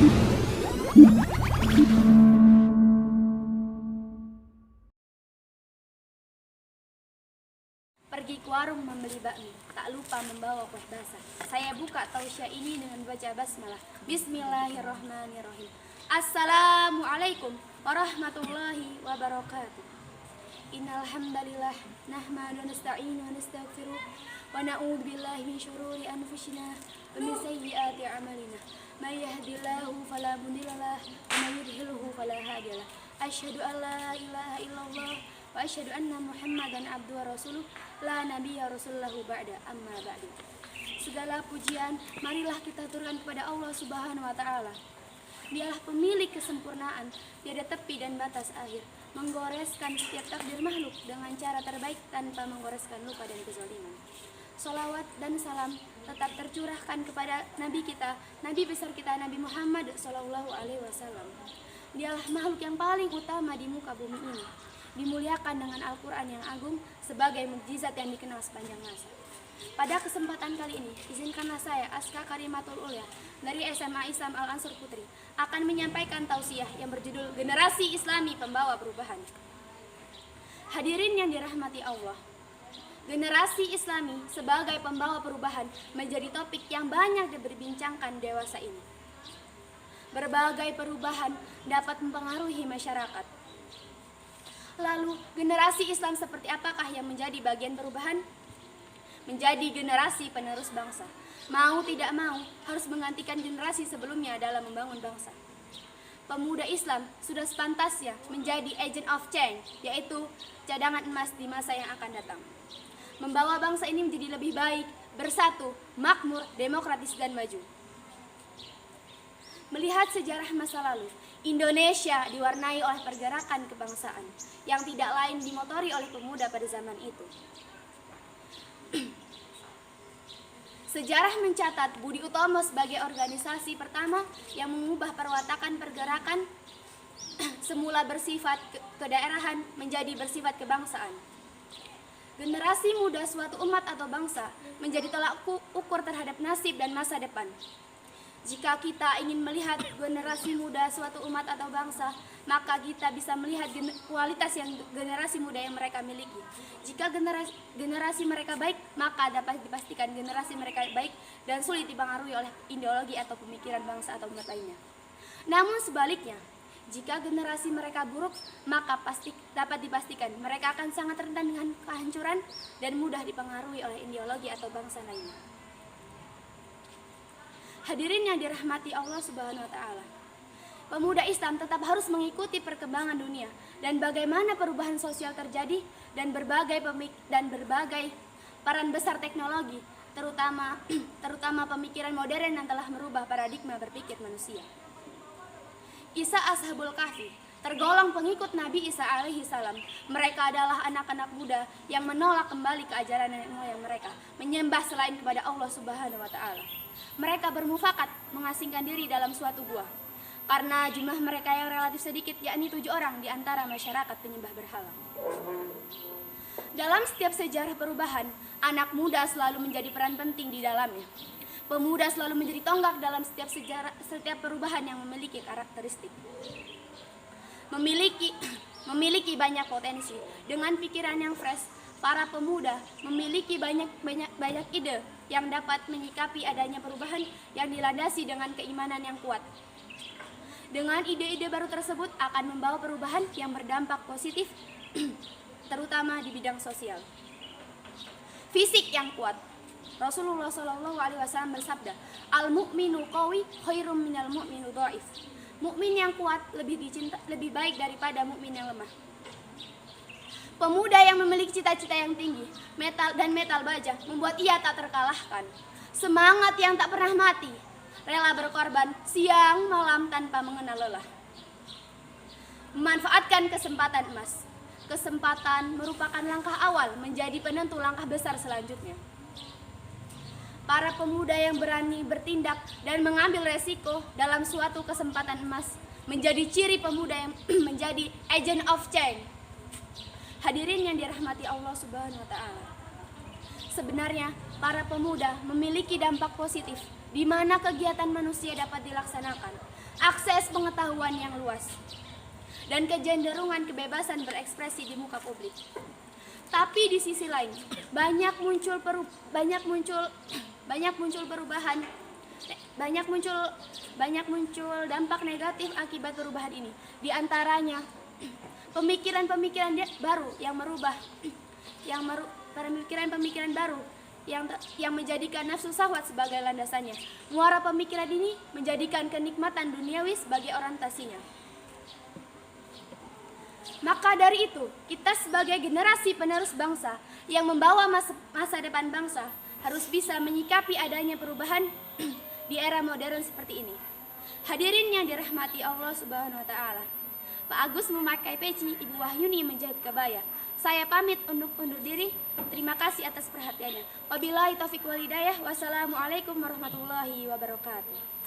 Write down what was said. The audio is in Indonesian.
Pergi ke warung membeli bakmi, tak lupa membawa kue basah. Saya buka tausiah ini dengan baca basmalah. Bismillahirrahmanirrahim. Assalamualaikum warahmatullahi wabarakatuh. Innal hamdalillah nahmadu wa nasta'inu wa nastaghfiruh wa na'udzu billahi min syururi anfusina wa min sayyiati a'malina. May yahdihillahu fala mudhillalah wa may yudhlilhu fala hadiyalah. Asyhadu an la ilaha illallah wa asyhadu anna Muhammadan abduhu wa rasuluh la nabiyya rasulullahu ba'da amma ba'du. Segala pujian marilah kita turunkan kepada Allah Subhanahu wa taala. Dialah pemilik kesempurnaan, tiada tepi dan batas akhir, menggoreskan setiap takdir makhluk dengan cara terbaik tanpa menggoreskan luka dan kezaliman. Salawat dan salam tetap tercurahkan kepada Nabi kita, Nabi besar kita Nabi Muhammad Sallallahu Alaihi Wasallam. Dialah makhluk yang paling utama di muka bumi ini, dimuliakan dengan Al-Quran yang agung sebagai mukjizat yang dikenal sepanjang masa. Pada kesempatan kali ini, izinkanlah saya, Aska Karimatul Ulya dari SMA Islam Al-Ansur Putri, akan menyampaikan tausiah yang berjudul Generasi Islami Pembawa Perubahan. Hadirin yang dirahmati Allah, generasi Islami sebagai pembawa perubahan menjadi topik yang banyak diperbincangkan dewasa ini. Berbagai perubahan dapat mempengaruhi masyarakat. Lalu, generasi Islam seperti apakah yang menjadi bagian perubahan? Menjadi generasi penerus bangsa. Mau tidak mau, harus menggantikan generasi sebelumnya dalam membangun bangsa. Pemuda Islam sudah sepantasnya menjadi agent of change, yaitu cadangan emas di masa yang akan datang. Membawa bangsa ini menjadi lebih baik, bersatu, makmur, demokratis, dan maju. Melihat sejarah masa lalu, Indonesia diwarnai oleh pergerakan kebangsaan yang tidak lain dimotori oleh pemuda pada zaman itu. Sejarah mencatat Budi Utomo sebagai organisasi pertama yang mengubah perwatakan pergerakan semula bersifat kedaerahan menjadi bersifat kebangsaan. Generasi muda suatu umat atau bangsa menjadi tolak ukur terhadap nasib dan masa depan. Jika kita ingin melihat generasi muda suatu umat atau bangsa, maka kita bisa melihat kualitas yang generasi muda yang mereka miliki. Jika generasi mereka baik, maka dapat dipastikan generasi mereka baik dan sulit dipengaruhi oleh ideologi atau pemikiran bangsa atau umat lainnya. Namun sebaliknya, jika generasi mereka buruk, maka dapat dipastikan mereka akan sangat rentan dengan kehancuran dan mudah dipengaruhi oleh ideologi atau bangsa lainnya. Hadirin yang dirahmati Allah Subhanahu wa taala. Pemuda Islam tetap harus mengikuti perkembangan dunia dan bagaimana perubahan sosial terjadi dan berbagai peran besar teknologi, terutama pemikiran modern yang telah merubah paradigma berpikir manusia. Isa Ashabul Kahfi tergolong pengikut Nabi Isa alaihi salam. Mereka adalah anak-anak muda yang menolak kembali ke ajaran nenek moyang mereka, menyembah selain kepada Allah Subhanahu wa taala. Mereka bermufakat mengasingkan diri dalam suatu gua karena jumlah mereka yang relatif sedikit, yakni 7 orang di antara masyarakat penyembah berhala. Dalam setiap sejarah perubahan, anak muda selalu menjadi peran penting di dalamnya. Pemuda selalu menjadi tonggak dalam setiap perubahan yang memiliki karakteristik. Memiliki banyak potensi. Dengan pikiran yang fresh, para pemuda memiliki banyak ide yang dapat menyikapi adanya perubahan yang dilandasi dengan keimanan yang kuat. Dengan ide-ide baru tersebut akan membawa perubahan yang berdampak positif, terutama di bidang sosial. Fisik yang kuat. Rasulullah SAW bersabda, "Al-mu'minu qawi khairum minal mu'minu dhaif." Mukmin yang kuat lebih baik daripada mukmin yang lemah. Pemuda yang memiliki cita-cita yang tinggi, metal baja membuat ia tak terkalahkan. Semangat yang tak pernah mati, rela berkorban siang malam tanpa mengenal lelah. Memanfaatkan kesempatan emas. Kesempatan merupakan langkah awal menjadi penentu langkah besar selanjutnya. Para pemuda yang berani bertindak dan mengambil resiko dalam suatu kesempatan emas menjadi ciri pemuda yang menjadi agent of change. Hadirin yang dirahmati Allah Subhanahu wa taala. Sebenarnya, para pemuda memiliki dampak positif di mana kegiatan manusia dapat dilaksanakan. akses pengetahuan yang luas, dan kecenderungan kebebasan berekspresi di muka publik. Tapi di sisi lain, banyak muncul dampak negatif akibat perubahan ini. Di antaranya pemikiran-pemikiran baru yang menjadikan nafsu syahwat sebagai landasannya. Muara pemikiran ini menjadikan kenikmatan duniawi sebagai orientasinya. Maka dari itu, kita sebagai generasi penerus bangsa yang membawa masa depan bangsa harus bisa menyikapi adanya perubahan di era modern seperti ini. Hadirin yang dirahmati Allah Subhanahu wa taala. Pak Agus memakai peci, Ibu Wahyuni menjahit kebaya. Saya pamit undur diri. Terima kasih atas perhatiannya. Wabillahi taufiq wal hidayah. Wassalamualaikum warahmatullahi wabarakatuh.